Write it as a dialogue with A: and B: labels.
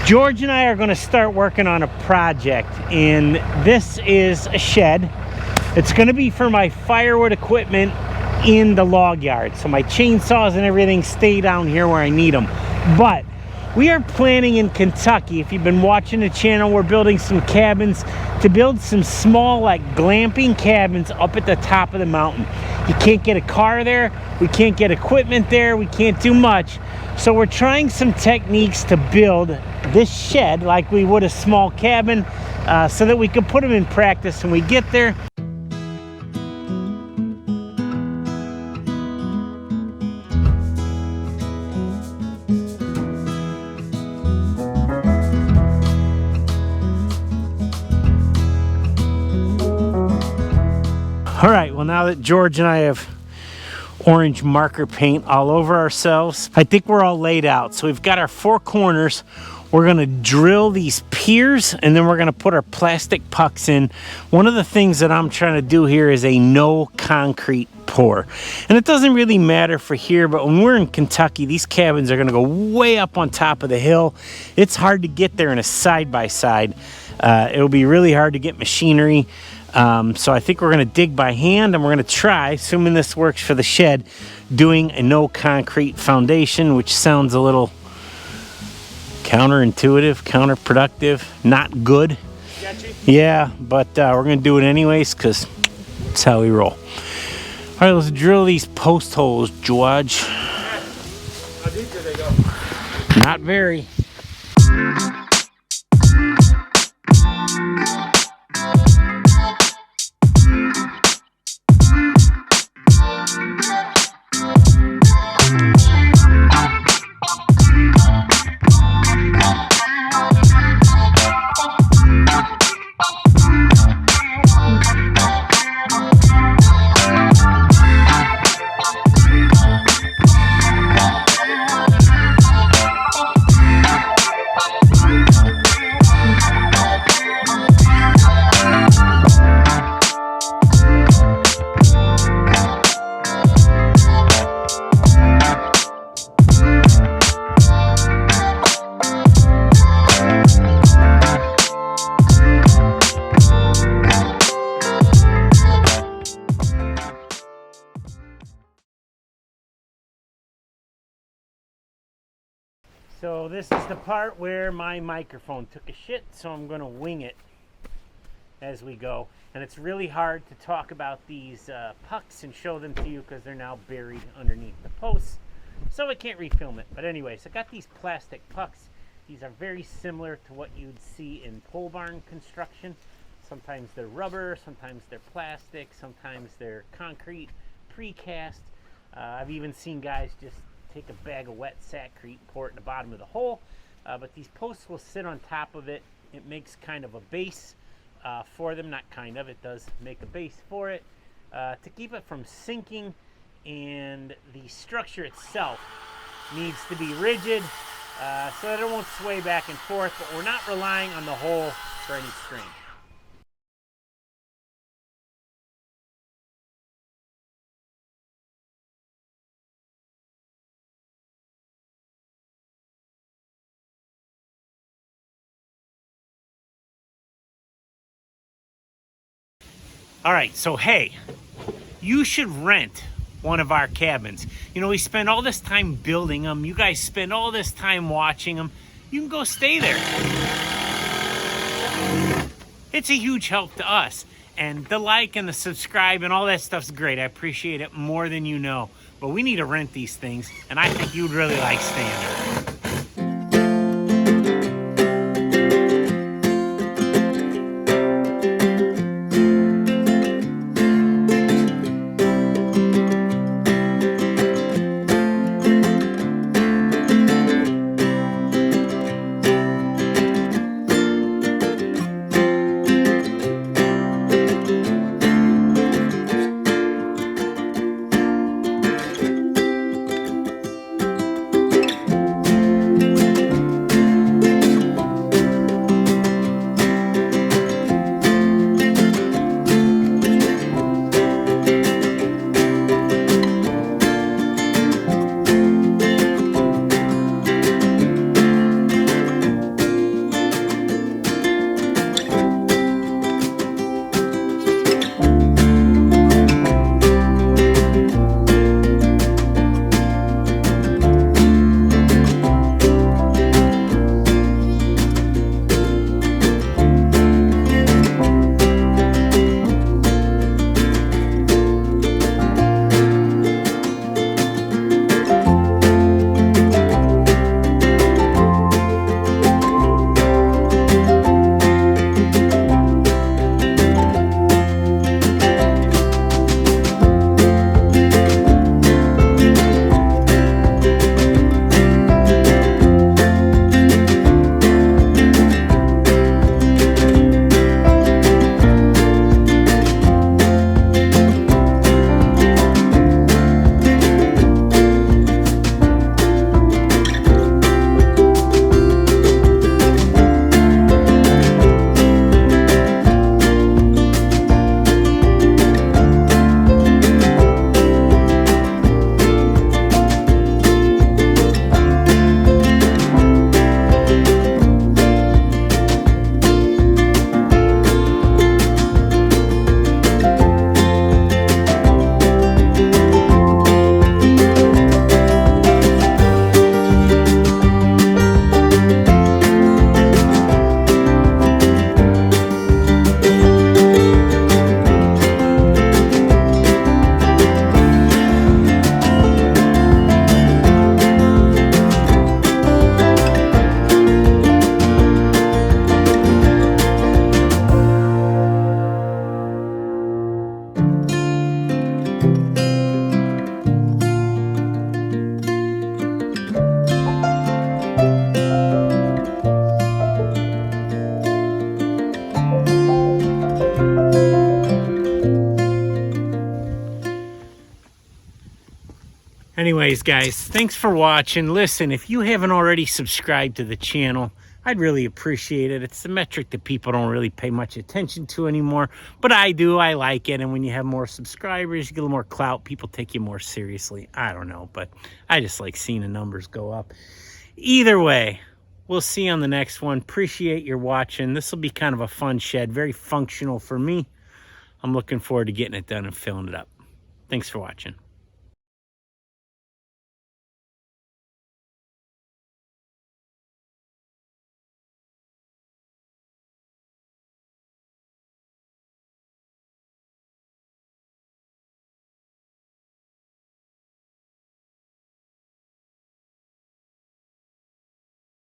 A: George and I are going to start working on a project, and this is a shed. It's going to be for my firewood equipment in the log yard, so my chainsaws and everything stay down here where I need them. But we are planning in Kentucky, if you've been watching the channel, we're building some cabins to build some small like glamping cabins up at the top of the mountain. You can't get a car there, we can't get equipment there, we can't do much. So we're trying some techniques to build this shed like we would a small cabin, so that we can put them in practice when we get there. All right, well, now that George and I have orange marker paint all over ourselves, I think we're all laid out. So we've got our four corners. We're gonna drill these piers, and then we're gonna put our plastic pucks in. One of the things that I'm trying to do here is a no concrete pour. And it doesn't really matter for here, but when we're in Kentucky, these cabins are gonna go way up on top of the hill. It's hard to get there in a side-by-side. It'll be really hard to get machinery. So I think we're going to dig by hand, and we're going to try, assuming this works for the shed, doing a no concrete foundation, which sounds a little counterintuitive, counterproductive, not good. Gotcha. Yeah, but we're going to do it anyways because that's how we roll. All right, let's drill these post holes, George.
B: How deep do they go?
A: Not very. So this is the part where my microphone took a shit, so I'm going to wing it as we go. And it's really hard to talk about these pucks and show them to you because they're now buried underneath the posts, so I can't refilm it. But anyways, I got these plastic pucks. These are very similar to what you'd see in pole barn construction. Sometimes they're rubber, sometimes they're plastic, sometimes they're concrete, precast. I've even seen guys just take a bag of wet sackcrete, pour it in the bottom of the hole, but these posts will sit on top of it. It makes kind of a base for them, not kind of, it does make a base for it to keep it from sinking, and the structure itself needs to be rigid so that it won't sway back and forth, but we're not relying on the hole for any strain. All right, so hey, you should rent one of our cabins. You know, we spend all this time building them. You guys spend all this time watching them. You can go stay there. It's a huge help to us. And the like and the subscribe and all that stuff's great. I appreciate it more than you know. But we need to rent these things, and I think you'd really like staying there. Anyways, guys, thanks for watching. Listen, if you haven't already subscribed to the channel, I'd really appreciate it. It's a metric that people don't really pay much attention to anymore, but I do. I like it. And when you have more subscribers, you get a little more clout. People take you more seriously. I don't know, but I just like seeing the numbers go up. Either way, we'll see you on the next one. Appreciate your watching. This will be kind of a fun shed, very functional for me. I'm looking forward to getting it done and filling it up. Thanks for watching.